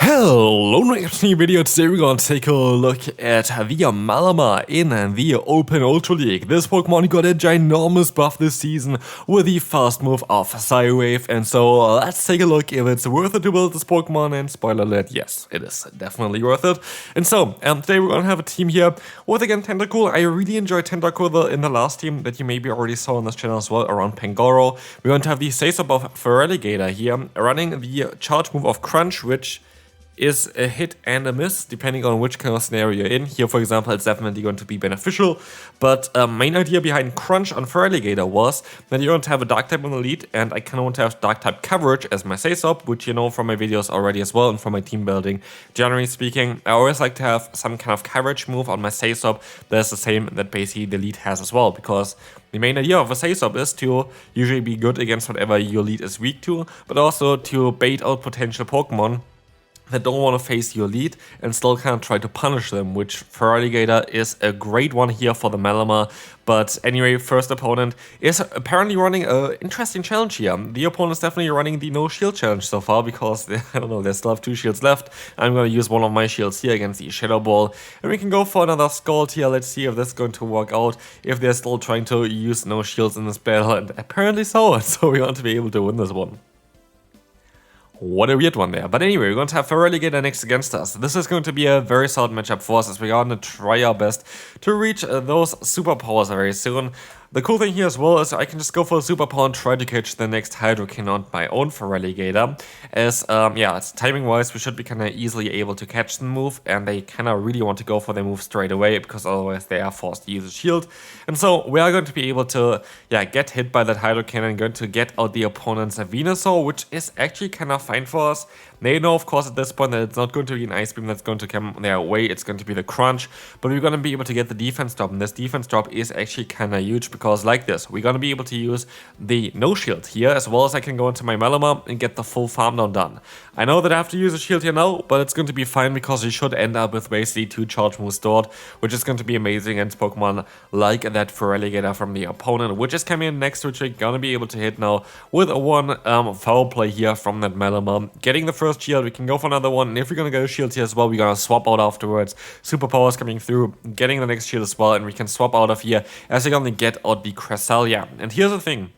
Hello, in this new video today we're going to take a look at the Malamar in the Open Ultra League. This Pokemon got a ginormous buff this season with the fast move of Psywave, and so let's take a look if it's worth it to build this Pokemon, and spoiler alert, yes, it is definitely worth it. And so, today we're going to have a team here with again Tentacruel. I really enjoyed Tentacruel in the last team that you maybe already saw on this channel as well around Pangoro. We're going to have the Scizor of Feraligatr here running the charge move of Crunch, which is a hit and a miss, depending on which kind of scenario you're in. Here, for example, it's definitely going to be beneficial, but main idea behind Crunch on Feraligatr was that you're going to have a Dark-type on the lead, and I kind of want to have Dark-type coverage as my Scizor, which you know from my videos already as well, and from my team building. Generally speaking, I always like to have some kind of coverage move on my Scizor that's the same that basically the lead has as well, because the main idea of a Scizor is to usually be good against whatever your lead is weak to, but also to bait out potential Pokemon that don't want to face your lead and still kind of try to punish them, which Feraligatr is a great one here for the Malamar. But anyway, first opponent is apparently running an interesting challenge here. The opponent is definitely running the no shield challenge so far because, they still have 2 shields left. I'm going to use one of my shields here against the Shadow Ball, and we can go for another Scald here. Let's see if this is going to work out, if they're still trying to use no shields in this battle, and apparently so, so we want to be able to win this one. What a weird one there. But anyway, we're going to have Feraligatr next against us. This is going to be a very solid matchup for us, as we're going to try our best to reach those superpowers very soon. The cool thing here as well is I can just go for a superpower and try to catch the next Hydrokin on my own Feraligatr. As, it's timing-wise, we should be kind of easily able to catch the move, and they kind of really want to go for their move straight away, because otherwise they are forced to use a shield. And so we are going to be able to, get hit by that Hydrokin and going to get out the opponent's Venusaur, which is actually kind of fine for us. They know, of course, at this point that it's not going to be an Ice Beam that's going to come their way, it's going to be the Crunch, but we're going to be able to get the defense drop, and this defense drop is actually kind of huge, because like this, we're going to be able to use the no shield here, as well as I can go into my Malamar and get the full farm down done. I know that I have to use a shield here now, but it's going to be fine, because we should end up with basically 2 charge moves stored, which is going to be amazing against Pokemon like that Feraligatr from the opponent, which is coming in next, which we're going to be able to hit now with a 1 foul play here from that Malamar. Getting the first shield, we can go for another one, and if we're going to get a shield here as well, we're going to swap out afterwards. Superpowers coming through, getting the next shield as well, and we can swap out of here as we're going to get out the Cresselia. And here's the thing,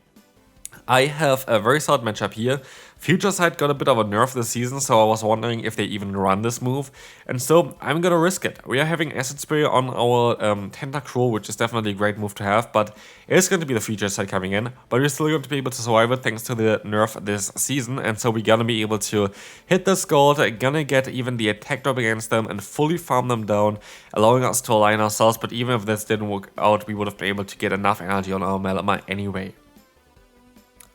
I have a very solid matchup here. Future Sight got a bit of a nerf this season, so I was wondering if they even run this move. And so I'm gonna risk it. We are having Acid Spray on our Tentacruel, which is definitely a great move to have, but it is going to be the Future Sight coming in. But we're still going to be able to survive it thanks to the nerf this season, and so we're gonna be able to hit the Scald, gonna get even the attack drop against them and fully farm them down, allowing us to align ourselves. But even if this didn't work out, we would have been able to get enough energy on our Malamar anyway.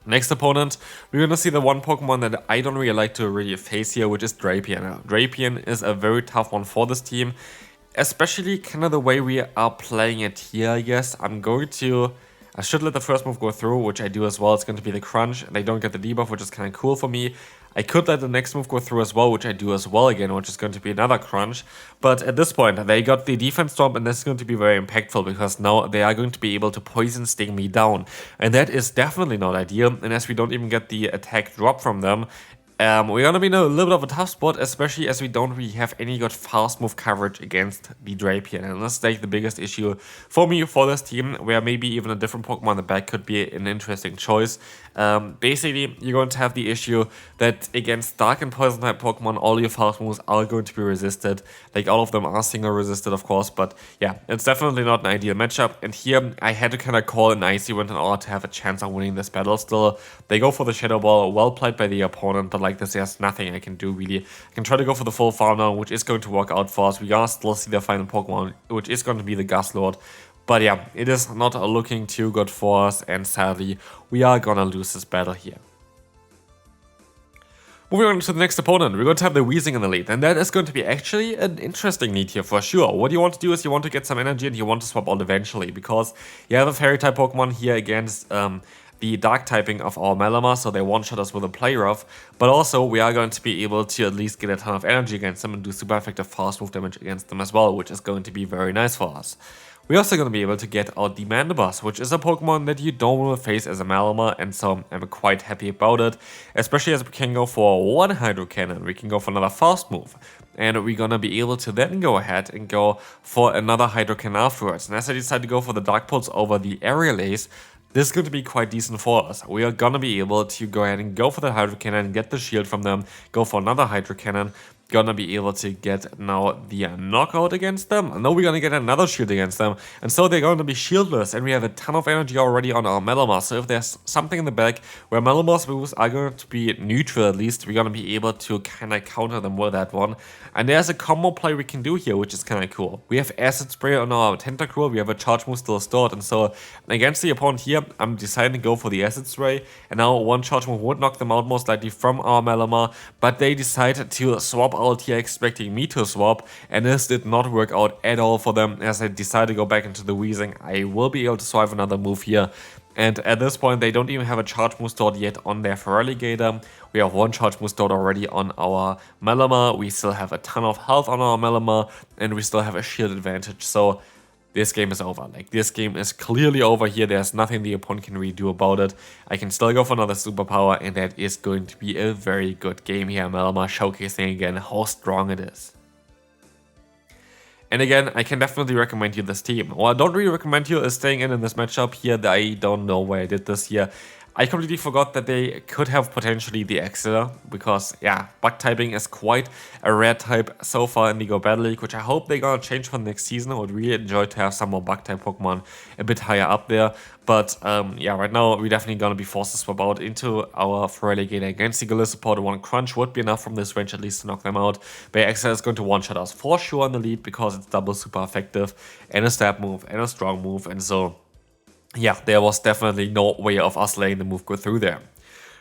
Next opponent, we're going to see the one Pokemon that I don't really like to really face here, which is Drapion. Now, Drapion is a very tough one for this team, especially kind of the way we are playing it here, I guess. I should let the first move go through, which I do as well. It's going to be the Crunch. They don't get the debuff, which is kind of cool for me. I could let the next move go through as well, which I do as well again, which is going to be another Crunch. But at this point, they got the defense drop, and this is going to be very impactful, because now they are going to be able to Poison Sting me down. And that is definitely not ideal, and as we don't even get the attack drop from them, we're gonna be in a little bit of a tough spot, especially as we don't really have any good fast move coverage against the Drapion. And that's like the biggest issue for me for this team, where maybe even a different Pokemon in the back could be an interesting choice. Basically, you're going to have the issue that against Dark and Poison type Pokemon, all your fast moves are going to be resisted. Like, all of them are single resisted, of course, but yeah, it's definitely not an ideal matchup. And here, I had to kind of call an Icy Wind in order to have a chance on winning this battle still. They go for the Shadow Ball, well played by the opponent, but like this, there's nothing I can do really. I can try to go for the full farm now, which is going to work out for us. We're gonna still see the final Pokemon, which is going to be the Guzzlord. But yeah, it is not looking too good for us, and sadly, we are gonna lose this battle here. Moving on to the next opponent, we're going to have the Wheezing in the lead, and that is going to be actually an interesting lead here for sure. What you want to do is you want to get some energy, and you want to swap out eventually, because you have a Fairy-type Pokemon here against the Dark typing of our Malamar, so they one-shot us with a Play Rough, but also we are going to be able to at least get a ton of energy against them and do super effective fast move damage against them as well, which is going to be very nice for us. We're also going to be able to get out the Mandibuzz, which is a Pokemon that you don't want to face as a Malamar, and so I'm quite happy about it, especially as we can go for one Hydro Cannon, we can go for another fast move, and we're going to be able to then go ahead and go for another Hydro Cannon afterwards. And as I decided to go for the Dark Pulse over the Aerial Ace, this is going to be quite decent for us. We are going to be able to go ahead and go for the Hydro Cannon, get the shield from them, go for another Hydro Cannon, gonna be able to get now the knockout against them. Now we're gonna get another shield against them, and so they're going to be shieldless, and we have a ton of energy already on our Malamar. So if there's something in the back where Malamar's moves are going to be neutral, at least we're gonna be able to kind of counter them with that one. And there's a combo play we can do here, which is kind of cool. We have Acid Spray on our Tentacruel, we have a charge move still stored, and so against the opponent here, I'm deciding to go for the Acid Spray, and now one charge move would knock them out most likely from our Malamar, but they decided to swap out here expecting me to swap, and this did not work out at all for them as I decided to go back into the Wheezing. I will be able to survive another move here, and at this point they don't even have a charge move stored yet on their Feraligatr. We have one charge move stored already on our Malamar, we still have a ton of health on our Malamar, and we still have a shield advantage, so this game is over. Like, this game is clearly over here. There's nothing the opponent can really do about it. I can still go for another superpower, and that is going to be a very good game here. Malamar showcasing again how strong it is. And again, I can definitely recommend you this team. What I don't really recommend you is staying in this matchup here. I don't know why I did this here. I completely forgot that they could have potentially the Exeter, because, yeah, bug typing is quite a rare type so far in the Go Battle League, which I hope they're gonna change for the next season. I would really enjoy to have some more bug type Pokemon a bit higher up there. But, yeah, right now we're definitely gonna be forced to swap out into our Feraligatr against the Golisopod. One Crunch would be enough from this range at least to knock them out. But Exeter is going to one-shot us for sure on the lead, because it's double super effective, and a stab move, and a strong move, and so yeah, there was definitely no way of us letting the move go through there.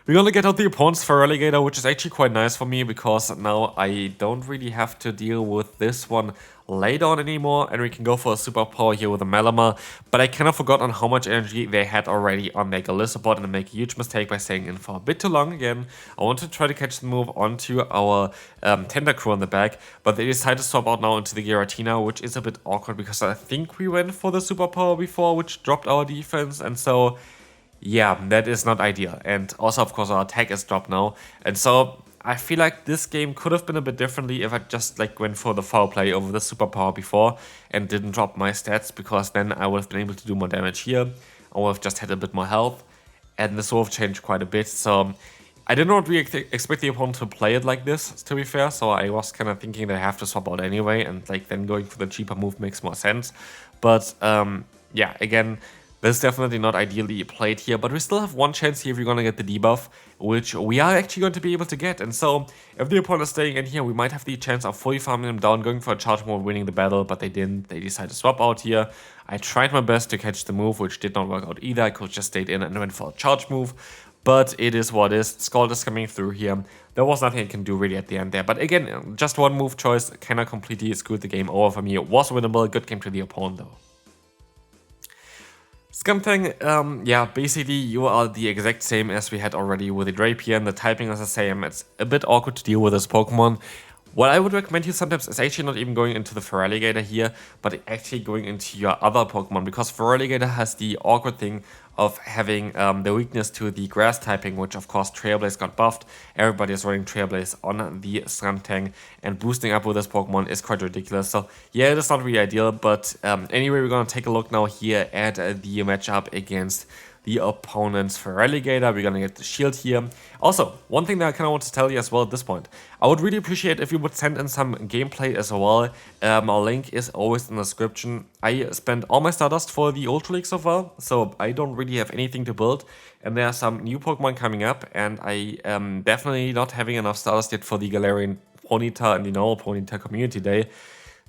We're gonna get out the opponent's Feraligatr, which is actually quite nice for me, because now I don't really have to deal with this one later on anymore, and we can go for a superpower here with a Malamar. But I kind of forgot on how much energy they had already on their Golisopod, and I make a huge mistake by staying in for a bit too long again. I want to try to catch the move onto our Tentacruel in the back, but they decided to swap out now into the Giratina, which is a bit awkward, because I think we went for the superpower before, which dropped our defense, and so yeah, that is not ideal. And also, of course, our attack is dropped now, and so I feel like this game could have been a bit differently if I just like went for the foul play over the superpower before and didn't drop my stats, because then I would have been able to do more damage here. I would have just had a bit more health, and this would have changed quite a bit. So I did not really expect the opponent to play it like this, to be fair, so I was kind of thinking they have to swap out anyway, and like then going for the cheaper move makes more sense. But yeah, again, this is definitely not ideally played here, but we still have one chance here if we're gonna get the debuff, which we are actually going to be able to get. And so, if the opponent is staying in here, we might have the chance of fully farming them down, going for a charge move, winning the battle, but they didn't. They decided to swap out here. I tried my best to catch the move, which did not work out either. I could just stayed in and went for a charge move, but it is what it is. Scald is coming through here. There was nothing I can do really at the end there, but again, just one move choice kind of completely screwed the game over for me. It was winnable, good game to the opponent though. Skuntank, yeah, basically you are the exact same as we had already with the Drapion. The typing is the same. It's a bit awkward to deal with this Pokemon. What I would recommend you sometimes is actually not even going into the Feraligatr here, but actually going into your other Pokemon, because Feraligatr has the awkward thing of having the weakness to the grass typing, which of course Trailblaze got buffed. Everybody is running Trailblaze on the Skuntank, and boosting up with this Pokemon is quite ridiculous. So yeah, it is not really ideal, but anyway, we're gonna take a look now here at the matchup against the opponent's Feraligatr. We're gonna get the shield here. Also, one thing that I kind of want to tell you as well at this point, I would really appreciate if you would send in some gameplay as well. Our link is always in the description. I spent all my Stardust for the Ultra League so far, so I don't really have anything to build, and there are some new Pokemon coming up, and I am definitely not having enough Stardust yet for the Galarian Ponyta and the normal Ponyta Community Day.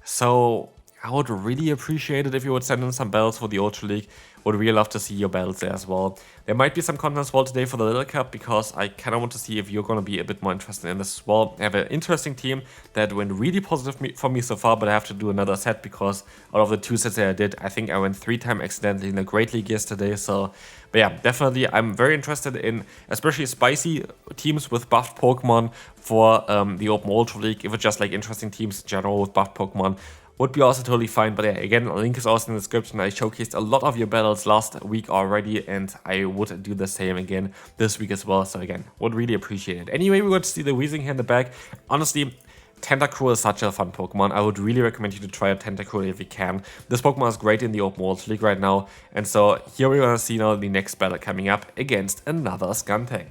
So I would really appreciate it if you would send in some battles for the Ultra League. Would really love to see your battles there as well. There might be some content as well today for the Little Cup, because I kind of want to see if you're going to be a bit more interested in this as well. I have an interesting team that went really positive for me so far, but I have to do another set, because out of the 2 sets that I did, I think I went 3 times accidentally in the Great League yesterday. So, but yeah, definitely I'm very interested in especially spicy teams with buffed Pokemon for the Open Ultra League. If it's just like interesting teams in general with buffed Pokemon, would be also totally fine. But yeah, again, link is also in the description. I showcased a lot of your battles last week already, and I would do the same again this week as well. So again, would really appreciate it. Anyway, we got to see the Wheezing here in the back. Honestly, Tentacruel is such a fun Pokemon. I would really recommend you to try a Tentacruel if you can. This Pokemon is great in the Open World League right now. And so here we're gonna see now the next battle coming up against another Skuntank.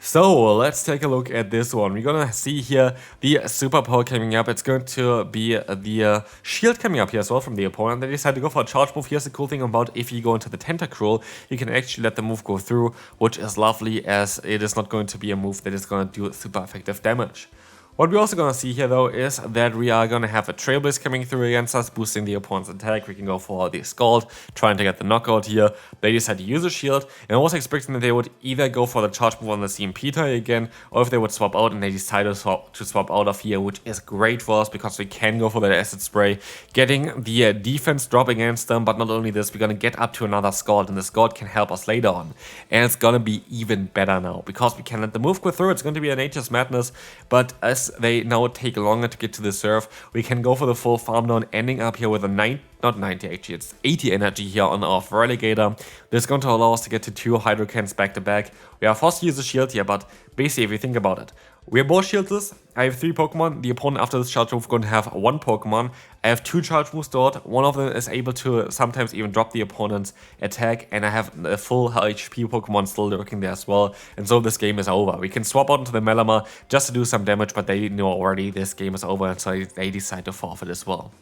So let's take a look at this one. We're gonna see here the Super Power coming up. It's going to be the Shield coming up here as well from the opponent. They decided to go for a charge move. Here's the cool thing about if you go into the Tentacruel, you can actually let the move go through, which is lovely as it is not going to be a move that is gonna do super effective damage. What we're also going to see here though is that we are going to have a Trailblaze coming through against us, boosting the opponent's attack. We can go for the Scald, trying to get the knockout here. They decide to use a shield, and I was expecting that they would either go for the charge move on the CMP tie again, or if they would swap out, and they decided to swap out of here, which is great for us because we can go for that acid spray, getting the defense drop against them. But not only this, we're going to get up to another Scald, and the Scald can help us later on. And it's going to be even better now because we can let the move go through. It's going to be a Nature's Madness, but as they now take longer to get to the serve, we can go for the full farm down, ending up here with a not 90 actually, it's 80 energy here on our Feraligatr. This is going to allow us to get to 2 Hydrocans back to back. We are forced to use a shield here, but basically if you think about it, we are both shieldless. I have 3 Pokemon. The opponent after this charge move is going to have 1 Pokemon. I have 2 charge moves stored. One of them is able to sometimes even drop the opponent's attack, and I have a full HP Pokemon still lurking there as well. And so this game is over. We can swap out into the Malamar just to do some damage, but they know already this game is over, and so they decide to forfeit as well.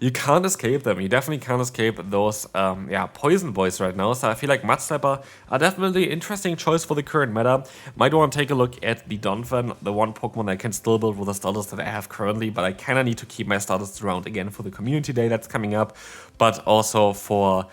You can't escape them. You definitely can't escape those poison boys right now. So I feel like Mudslapper are definitely an interesting choice for the current meta. Might want to take a look at the Donphan, the one Pokemon I can still build with the starters that I have currently, but I kind of need to keep my starters around again for the community day that's coming up, but also for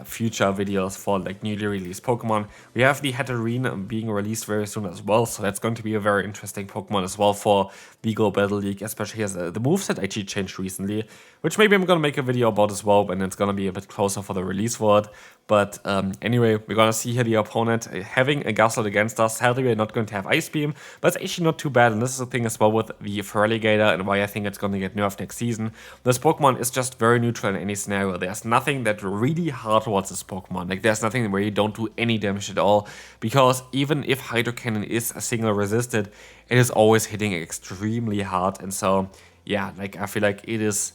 future videos for like newly released Pokemon. We have the Hatterene being released very soon as well, so that's going to be a very interesting Pokemon as well for the Go Battle League, especially as the moveset actually changed recently, which maybe I'm gonna make a video about as well, and it's gonna be a bit closer for the release for it. But anyway, we're gonna see here the opponent having a Gastly against us. Sadly, we're not going to have Ice Beam, but it's actually not too bad, and this is the thing as well with the Feraligatr and why I think it's gonna get nerfed next season. This Pokemon is just very neutral in any scenario. There's nothing that really hard towards this Pokemon. Like, there's nothing where you don't do any damage at all, because even if Hydro Cannon is a single resisted, it is always hitting extremely hard. And so yeah, like I feel like it is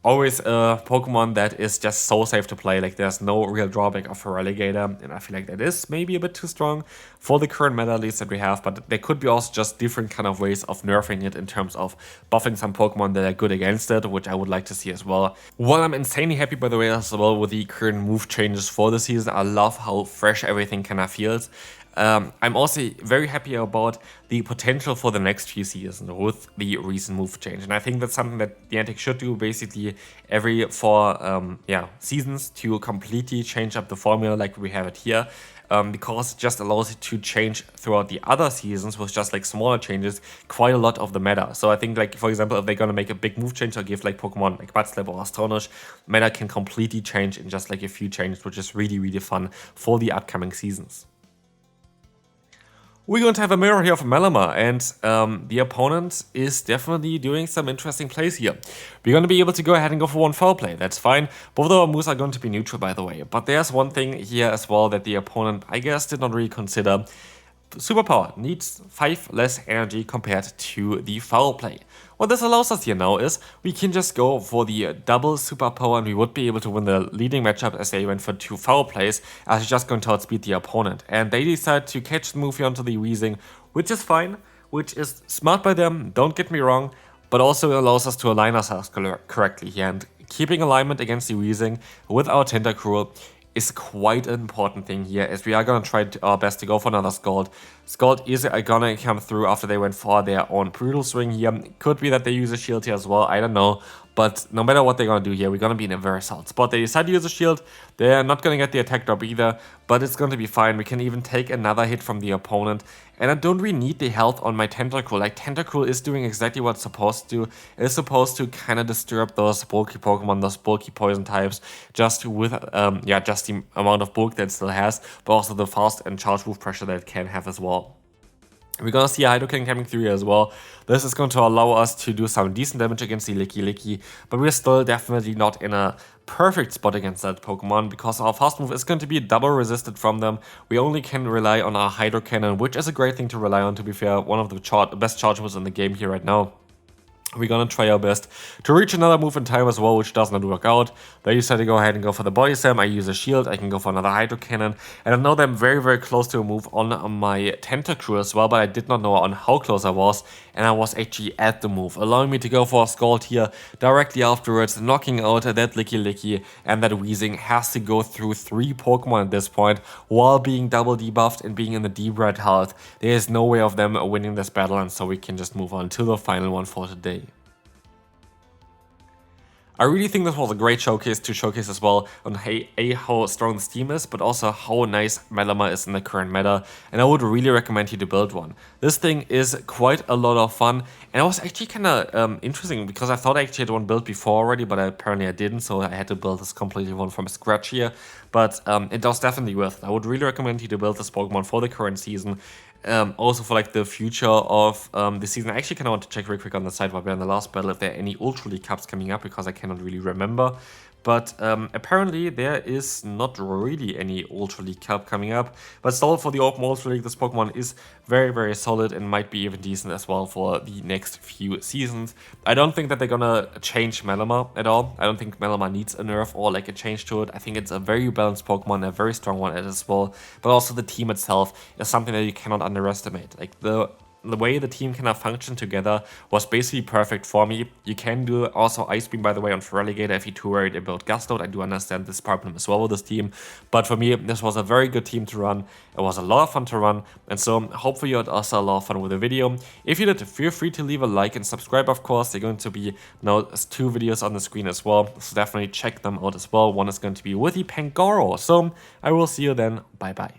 always a Pokemon that is just so safe to play. Like, there's no real drawback of Feraligatr, and I feel like that is maybe a bit too strong for the current meta at least that we have, but there could be also just different kind of ways of nerfing it in terms of buffing some Pokemon that are good against it, which I would like to see as well. While I'm insanely happy, by the way, as well with the current move changes for the season, I love how fresh everything kind of feels. I'm also very happy about the potential for the next few seasons with the recent move change. And I think that's something that Niantic should do basically every 4 seasons to completely change up the formula like we have it here. Because it just allows it to change throughout the other seasons with just like smaller changes quite a lot of the meta. So I think, like, for example, if they're gonna make a big move change or give like Pokemon like Mudslap or Astonish, meta can completely change in just like a few changes, which is really, really fun for the upcoming seasons. We're going to have a mirror here of Malamar, and the opponent is definitely doing some interesting plays here. We're going to be able to go ahead and go for one foul play, that's fine. Both of our moves are going to be neutral, by the way. But there's one thing here as well that the opponent, I guess, did not really consider. Superpower needs 5 less energy compared to the foul play. What this allows us here now is we can just go for the double superpower, and we would be able to win the leading matchup as they went for 2 foul plays, as we're just going to outspeed the opponent. And they decide to catch the move here onto the Wheezing, which is fine, which is smart by them, don't get me wrong, but also allows us to align ourselves correctly here. And keeping alignment against the Wheezing with our Tentacruel is quite an important thing here, as we are going to try our best to go for another Scald. Scald is going to come through after they went for their own Brutal Swing here. Could be that they use a shield here as well, I don't know. But no matter what they're going to do here, we're going to be in a very solid spot. They decide to use a shield. They're not going to get the attack drop either, but it's going to be fine. We can even take another hit from the opponent. And I don't really need the health on my Tentacruel. Like, Tentacruel is doing exactly what it's supposed to do. It's supposed to kind of disturb those bulky Pokemon, those bulky poison types, just with, just the amount of bulk that it still has, but also the fast and charge move pressure that it can have as well. We're gonna see a Hydro Cannon coming through here as well. This is going to allow us to do some decent damage against the Licky, but we're still definitely not in a perfect spot against that Pokemon because our fast move is going to be double resisted from them. We only can rely on our Hydro Cannon, which is a great thing to rely on, to be fair. One of the best charge moves in the game here right now. We're gonna try our best to reach another move in time as well, which does not work out. They decided to go ahead and go for the Body Slam. I use a shield, I can go for another Hydro Cannon. And I know that I'm very, very close to a move on my Tentacruel as well, but I did not know on how close I was. And I was actually at the move, allowing me to go for a Scald here directly afterwards, knocking out that Licky, and that Wheezing has to go through 3 Pokemon at this point, while being double debuffed and being in the deep red health. There is no way of them winning this battle, and so we can just move on to the final one for today. I really think this was a great showcase to showcase as well on how strong this team is, but also how nice Malamar is in the current meta, and I would really recommend you to build one. This thing is quite a lot of fun, and it was actually kind of interesting because I thought I actually had one built before already, but apparently I didn't, so I had to build this completely one from scratch here. But it was definitely worth it. I would really recommend you to build this Pokemon for the current season. Also for like the future of the season. I actually kind of want to check real quick on the side while we're in the last battle if there are any Ultra League Cups coming up, because I cannot really remember. But apparently there is not really any Ultra League Cup coming up. But still, for the Open Ultra League, this Pokemon is very, very solid and might be even decent as well for the next few seasons. I don't think that they're gonna change Malamar at all. I don't think Malamar needs a nerf or like a change to it. I think it's a very balanced Pokemon, a very strong one as well. But also the team itself is something that you cannot underestimate. Like the way the team kind of functioned together was basically perfect for me. You can do also Ice Beam, by the way, on Feraligatr if you're too worried about Gust-Load. I do understand this problem as well with this team, but for me, this was a very good team to run. It was a lot of fun to run, and so hopefully you had also a lot of fun with the video. If you did, feel free to leave a like and subscribe, of course. There are going to be now 2 videos on the screen as well, so definitely check them out as well. One is going to be with the Pangoro, so I will see you then. Bye-bye.